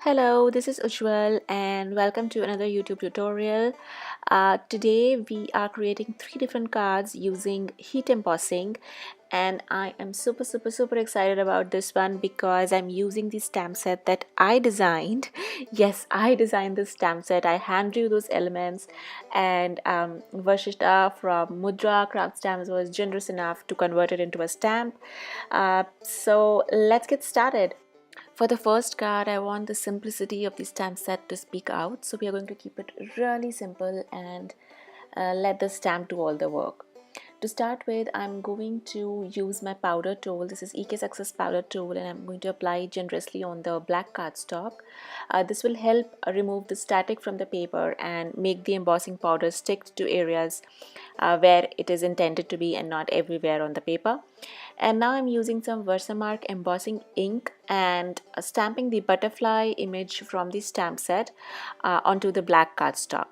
Hello, this is Ujjwal and welcome to another YouTube tutorial. Today we are creating three different cards using heat embossing, and I am super excited about this one because I'm using the stamp set that I designed. Yes, I designed this stamp set. I hand drew those elements, and Varshishta from Mudra Craft Stamps was generous enough to convert it into a stamp. So let's get started. For the first card, I want the simplicity of the stamp set to speak out. So we are going to keep it really simple and let the stamp do all the work. To start with, I'm going to use my powder tool. This is EK Success powder tool, and I'm going to apply generously on the black cardstock. This will help remove the static from the paper and make the embossing powder stick to areas where it is intended to be and not everywhere on the paper. And now I'm using some Versamark embossing ink and stamping the butterfly image from the stamp set onto the black cardstock.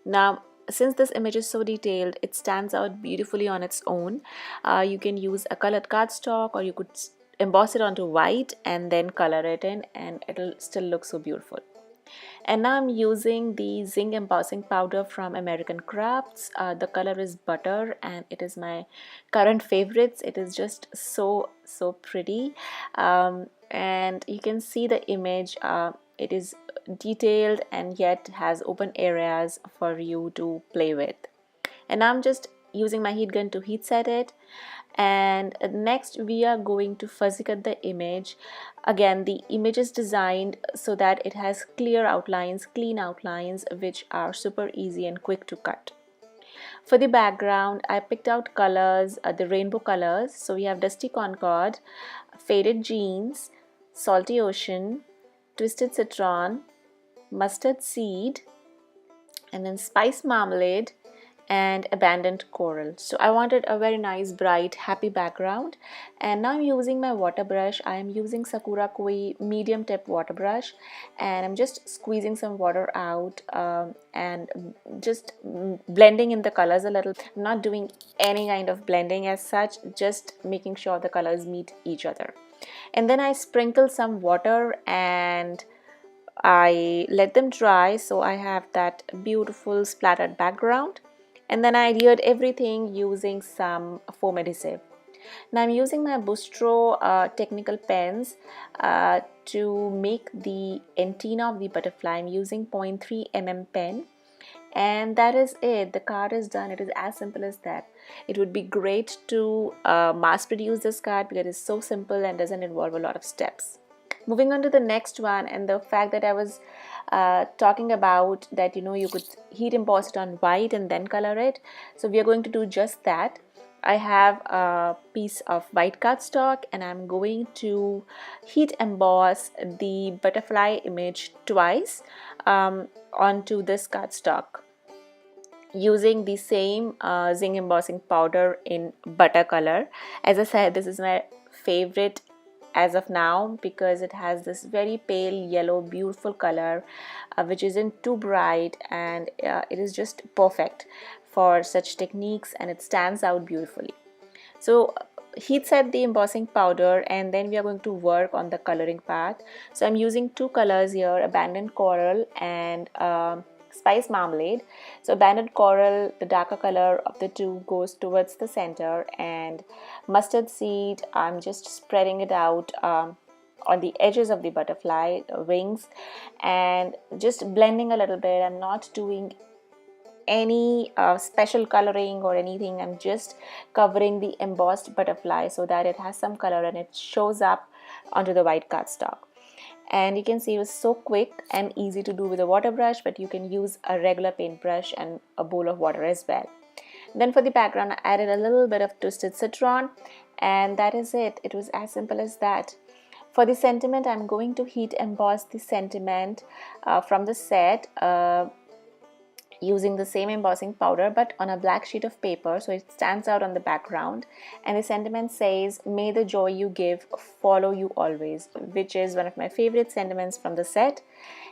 Now, since this image is so detailed, it stands out beautifully on its own. You can use a colored cardstock, or you could emboss it onto white and then color it in, and it'll still look so beautiful. And now I'm using the zinc embossing powder from American Crafts. The color is butter and it is my current favorites. It is just so pretty, and you can see the image. It is detailed and yet has open areas for you to play with. And I'm just using my heat gun to heat set it. And next we are going to fuzzy cut the image. Again, the image is designed so that it has clear outlines, clean outlines, which are super easy and quick to cut. For the background, I picked out colors, the rainbow colors. So we have Dusty Concord, Faded Jeans, Salty Ocean, Twisted Citron, Mustard Seed, and then Spice Marmalade, and Abandoned Coral. So I wanted a very nice, bright, happy background. And now I'm using my water brush. I am using Sakura Koi medium tip water brush, and I'm just squeezing some water out and just blending in the colors a little. I'm not doing any kind of blending as such, just making sure the colors meet each other. And then I sprinkle some water and I let them dry, so I have that beautiful splattered background. And then I adhered everything using some foam adhesive. Now I'm using my Bustro technical pens to make the antenna of the butterfly. I'm using 0.3 mm pen, and that is it. The card is done. It is as simple as that. It would be great to mass produce this card because it's so simple and doesn't involve a lot of steps. Moving on to the next one, and the fact that I was talking about that, you could heat emboss it on white and then color it. So we are going to do just that. I have a piece of white cardstock and I'm going to heat emboss the butterfly image twice onto this cardstock using the same zinc embossing powder in butter color. As I said, this is my favorite as of now because it has this very pale yellow beautiful color which isn't too bright, and it is just perfect for such techniques and it stands out beautifully. So heat set the embossing powder and then we are going to work on the coloring part. So I'm using two colors here, Abandoned Coral and Spice Marmalade. So Abandoned Coral, the darker color of the two, goes towards the center, and Mustard Seed, I'm just spreading it out on the edges of the butterfly wings and just blending a little bit. I'm not doing any special coloring or anything. I'm just covering the embossed butterfly so that it has some color and it shows up onto the white cardstock. And you can see it was so quick and easy to do with a water brush, but you can use a regular paintbrush and a bowl of water as well. Then for the background, I added a little bit of Twisted Citron, and that is it. It was as simple as that. For the sentiment, I'm going to heat emboss the sentiment from the set using the same embossing powder but on a black sheet of paper, so it stands out on the background. And the sentiment says, "May the joy you give follow you always," which is one of my favorite sentiments from the set.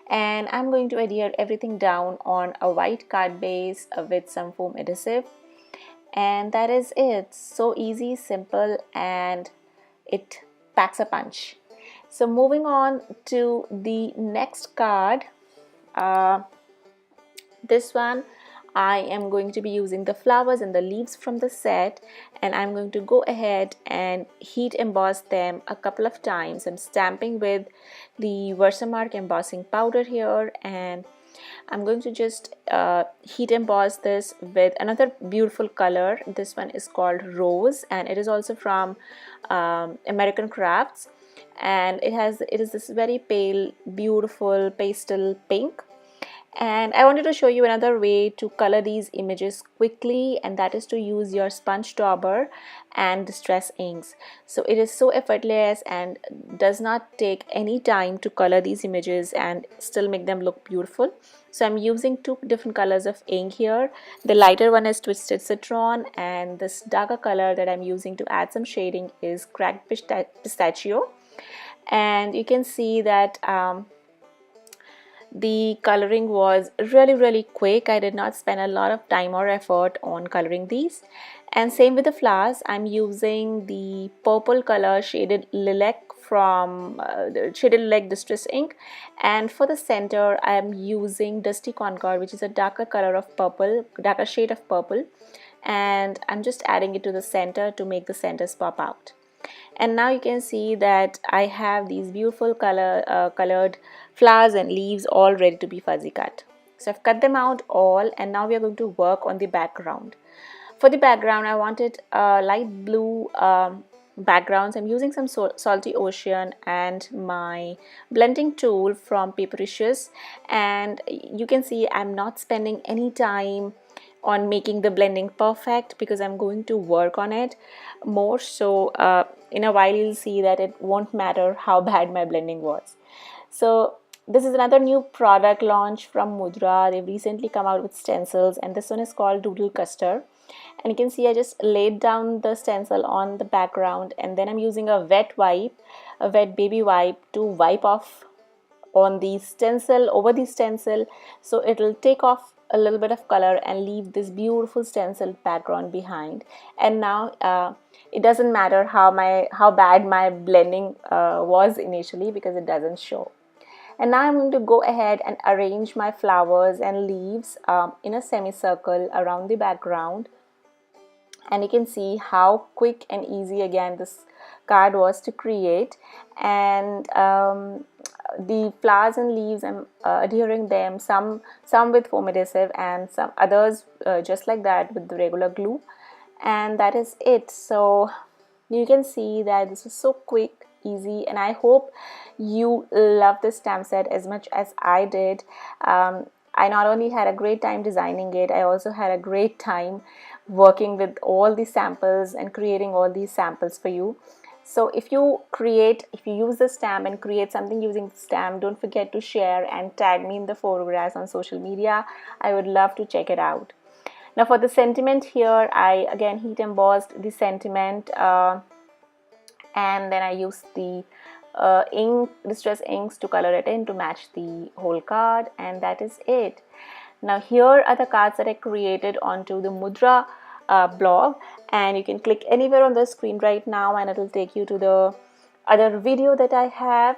And I'm going to adhere everything down on a white card base with some foam adhesive, and that is it. So easy, simple, and it packs a punch. So moving on to the next card, this one I am going to be using the flowers and the leaves from the set, and I'm going to go ahead and heat emboss them a couple of times. I'm stamping with the Versamark embossing powder here, and I'm going to just heat emboss this with another beautiful color. This one is called Rose, and it is also from American Crafts, and it is this very pale, beautiful pastel pink. And I wanted to show you another way to color these images quickly, and that is to use your sponge dauber and distress inks. So it is so effortless and does not take any time to color these images and still make them look beautiful. So I'm using two different colors of ink here. The lighter one is Twisted Citron, and this darker color that I'm using to add some shading is Cracked Pistachio. And you can see that the coloring was really quick. I did not spend a lot of time or effort on coloring these. And same with the flowers. I'm using the purple color Shaded Lilac from the Shaded Lilac Distress ink, and for the center I am using Dusty Concord, which is a darker color of purple, darker shade of purple, and I'm just adding it to the center to make the centers pop out. And now you can see that I have these beautiful colored flowers and leaves all ready to be fuzzy cut. So I've cut them out all, and now we are going to work on the background. For the background, I wanted light blue backgrounds. I'm using some Salty Ocean and my blending tool from Papericious, and you can see I'm not spending any time on making the blending perfect because I'm going to work on it more. So in a while you'll see that it won't matter how bad my blending was. So this is another new product launch from Mudra. They've recently come out with stencils, and this one is called Doodle Custard. And you can see I just laid down the stencil on the background, and then I'm using a wet baby wipe to wipe off on the stencil, over the stencil, so it'll take off a little bit of color and leave this beautiful stencil background behind. And now it doesn't matter how bad my blending was initially, because it doesn't show. And now I'm going to go ahead and arrange my flowers and leaves in a semicircle around the background. And you can see how quick and easy again this card was to create. And the flowers and leaves, I'm adhering them, some with foam adhesive and some others just like that with the regular glue, and that is it. So you can see that this is so quick, easy, and I hope you love this stamp set as much as I did. I not only had a great time designing it, I also had a great time working with all these samples and creating all these samples for you. So if you use the stamp and create something using the stamp, don't forget to share and tag me in the photographs on social media. I would love to check it out. Now for the sentiment here, I again heat embossed the sentiment, and then I used the distress inks to color it in to match the whole card, and that is it. Now here are the cards that I created onto the Mudra blog, and you can click anywhere on the screen right now and it will take you to the other video that I have.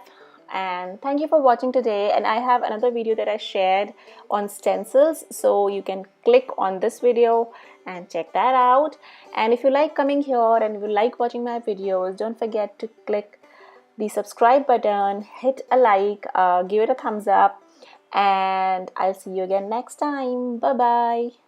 And thank you for watching today, and I have another video that I shared on stencils, so you can click on this video and check that out. And if you like coming here and if you like watching my videos, don't forget to click the subscribe button, hit a like, give it a thumbs up, and I'll see you again next time. Bye bye.